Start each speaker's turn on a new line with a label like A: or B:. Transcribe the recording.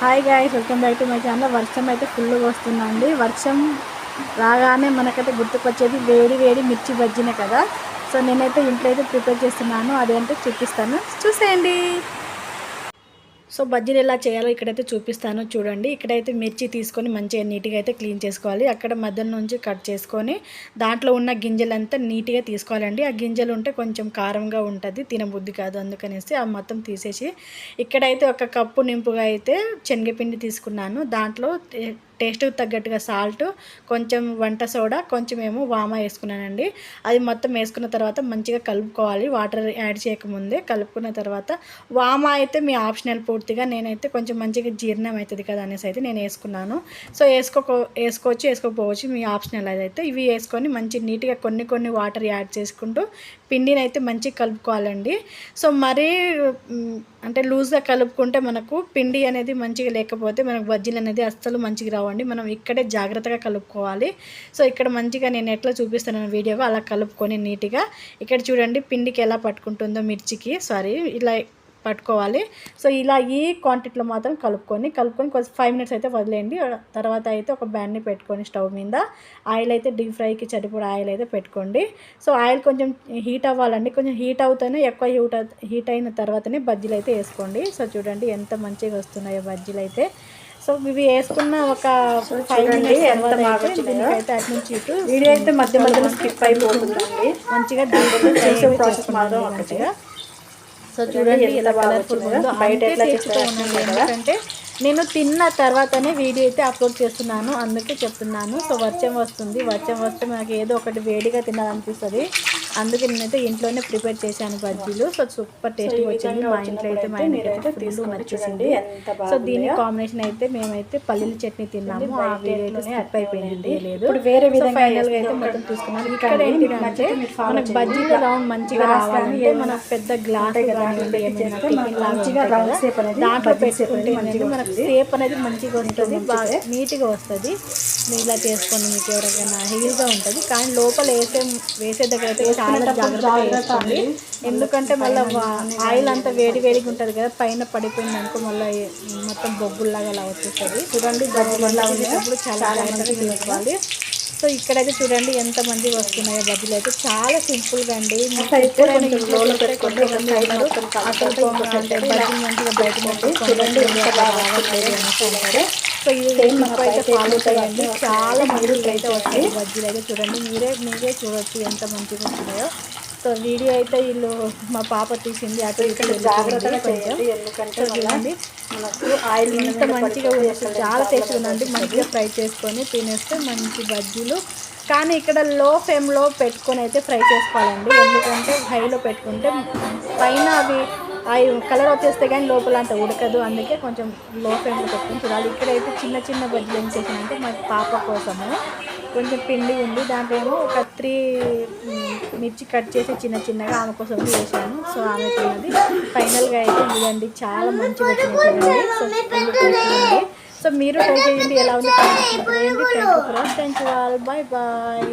A: Hi guys, welcome back to my channel. వర్షం అయితే ఫుల్గా వస్తుందండి. వర్షం రాగానే మనకైతే గుర్తుకొచ్చేది వేడి వేడి మిర్చి బజ్జీనే కదా. సో నేనైతే ఇంట్లో అయితే ప్రిపేర్ చేస్తున్నాను, అదేంటో చూపిస్తాను, చూసేయండి. సో బజ్జీలు ఎలా చేయాలో ఇక్కడైతే చూపిస్తాను చూడండి. ఇక్కడైతే మిర్చి తీసుకొని మంచిగా నీట్గా అయితే క్లీన్ చేసుకోవాలి. అక్కడ మధ్య నుంచి కట్ చేసుకొని దాంట్లో ఉన్న గింజలంతా నీట్గా తీసుకోవాలండి. ఆ గింజలు ఉంటే కొంచెం కారంగా ఉంటుంది, తినబుద్ధి కాదు, అందుకనేసి ఆ మొత్తం తీసేసి ఇక్కడైతే ఒక కప్పు నింపుగా అయితే శనగపిండి తీసుకున్నాను. దాంట్లో టేస్ట్కి తగ్గట్టుగా సాల్ట్, కొంచెం వంట సోడా, కొంచెం ఏమో వామ వేసుకున్నానండి. అది మొత్తం వేసుకున్న తర్వాత మంచిగా కలుపుకోవాలి, వాటర్ యాడ్ చేయకముందే. కలుపుకున్న తర్వాత వామ అయితే మీ ఆప్షనల్ పూర్తిగా. నేనైతే కొంచెం మంచిగా జీర్ణం అవుతుంది కదా అనేసి అయితే నేను వేసుకున్నాను. సో వేసుకోవచ్చు, వేసుకోకపోవచ్చు, మీ ఆప్షనల్ అదైతే. ఇవి వేసుకొని మంచి నీట్గా కొన్ని వాటర్ యాడ్ చేసుకుంటూ పిండిని అయితే మంచిగా కలుపుకోవాలండి. సో మరీ అంటే లూజ్గా కలుపుకుంటే మనకు పిండి అనేది మంచిగా లేకపోతే మనకు బజ్జీలు అనేది అస్సలు మంచిగా రావండి. మనం ఇక్కడే జాగ్రత్తగా కలుపుకోవాలి. సో ఇక్కడ మంచిగా నేను ఎట్లా చూపిస్తున్నాను వీడియోగా అలా కలుపుకొని నీట్గా ఇక్కడ చూడండి పిండికి ఎలా పట్టుకుంటుందో మిర్చికి ఇలా పట్టుకోవాలి. సో ఇలా ఈ క్వాంటిటీలో మాత్రం కలుపుకొని కొంచెం 5 మినిట్స్ అయితే వదిలేయండి. తర్వాత అయితే ఒక బ్యాన్ని పెట్టుకొని స్టవ్ మీద ఆయిల్ అయితే డీప్ ఫ్రైకి సరిపడా ఆయిల్ అయితే పెట్టుకోండి. సో ఆయిల్ కొంచెం హీట్ అవ్వాలండి. కొంచెం హీట్ అవుతూనే ఎక్కువ హీట్ అయిన తర్వాతనే బజ్జీలు అయితే వేసుకోండి. సో చూడండి ఎంత మంచిగా వస్తున్నాయో బజ్జీలు అయితే. సో ఇవి వేసుకున్న ఒక 5 మినిట్స్ దీనికైతే అటు నుంచి ఇటు వీడియో అయితే మధ్య మధ్యలో స్కిప్ అయిపోతుందండి. మంచిగా చేసే ప్రాసెస్ మాత్రం మంచిగా. సో చూడండి ఎలా కలర్ఫుల్ ఉందో. బయట ఎట్లా చేస్తున్నాను ఎందుకంటే నేను తిన్న తర్వాతనే వీడియో అయితే అప్లోడ్ చేస్తున్నాను, అందుకే చెప్తున్నాను. సో వర్షం వస్తే మనకి ఏదో ఒకటి వేడిగా తినాలనిపిస్తుంది. అందుకే నేనైతే ఇంట్లోనే ప్రిపేర్ చేశాను బజ్జీలు. సో సూపర్ టేస్టీ వచ్చింది. మా ఇంట్లో అయితే మా ఇంటికి ఫుల్ నచ్చేసింది. సో దీని కాంబినేషన్ అయితే మేమైతే పల్లీల చట్నీ తిన్నాము. ఆ వీడియో అయితే స్కిప్ అయిపోయింది, లేదు ఫైనల్గా అయితే మొత్తం తీసుకున్నాను. ఇక్కడ ఏంటంటే మనకు బజ్జీలు రౌండ్ మంచిగా రావాలంటే మనకు పెద్ద గ్లాస్ దాంట్లో పెట్టుకుంటే మనకు షేప్ అనేది మంచిగా వస్తుంది, బాగా నీట్గా వస్తుంది. మీరు ఇలా చేసుకోండి, మీకు ఎవరికైనా హెవీగా ఉంటుంది. కానీ లోపల వేసే దగ్గర అయితే చాలా జాగ్రత్తగా వేసుకోండి. ఎందుకంటే మళ్ళీ ఆయిల్ అంతా వేడిగా ఉంటుంది కదా, పైన పడిపోయింది అనుకో మళ్ళీ మొత్తం బొగ్గుల్లాగా అలా వచ్చేస్తుంది. చూడండి బజ్జీలు ఉండేటప్పుడు చాలా జాగ్రత్తగా చేసుకోవాలి. సో ఇక్కడైతే చూడండి ఎంత మంచిగా వస్తున్నాయో బజ్జీలు అయితే. చాలా సింపుల్గా అండి. మీకు ఎప్పుడైనా ఇంట్లో పెట్టుకుంటే అసలు అంటే బజ్జీ మంచిగా బయట చూడండి అంటారు. సో ఇది అయితే ఫాలో చేయండి. చాలా మంచిగా అయితే వస్తాయి బజ్జీలు అయితే. చూడండి మీరే చూడొచ్చు ఎంత మంచిగా వస్తున్నాయో. సో వీడియో అయితే వీళ్ళు మా పాప తీసింది, అటు ఇటు జాగ్రత్తగా చేయండి. ఎందుకంటే చూడండి మనకు ఆయిల్ ఇంత మంచిగా వస్తుంది, చాలా టేస్ట్గా ఉందండి. మంచిగా ఫ్రై చేసుకొని తినేస్తే మంచి బజ్జీలు. కానీ ఇక్కడ లో ఫ్లేమ్లో పెట్టుకొని అయితే ఫ్రై చేసుకోవాలండి. ఎందుకంటే హైలో పెట్టుకుంటే పైన అవి కలర్ వచ్చేస్తే కానీ లోపల అంత ఉడకదు. అందుకే కొంచెం లో ఫ్లేమ్లో పెట్టుకొని చూడాలి. ఇక్కడైతే చిన్న బజ్జీలు ఏం చేసానంటే మా పాప కోసము కొంచెం పిండి ఉంది, దాంట్లో ఏమో ఒక 3 మిర్చి కట్ చేసి చిన్నగా ఆమె కోసం వేసాను. సో ఆమె తిన్నది. ఫైనల్గా అయితే ఇదండి, చాలా మంచిగా వచ్చింది. సో మీరు ట్రై చేయండి, ఎలా ఉంది కామెంట్ చేయండి. Thank you all, bye.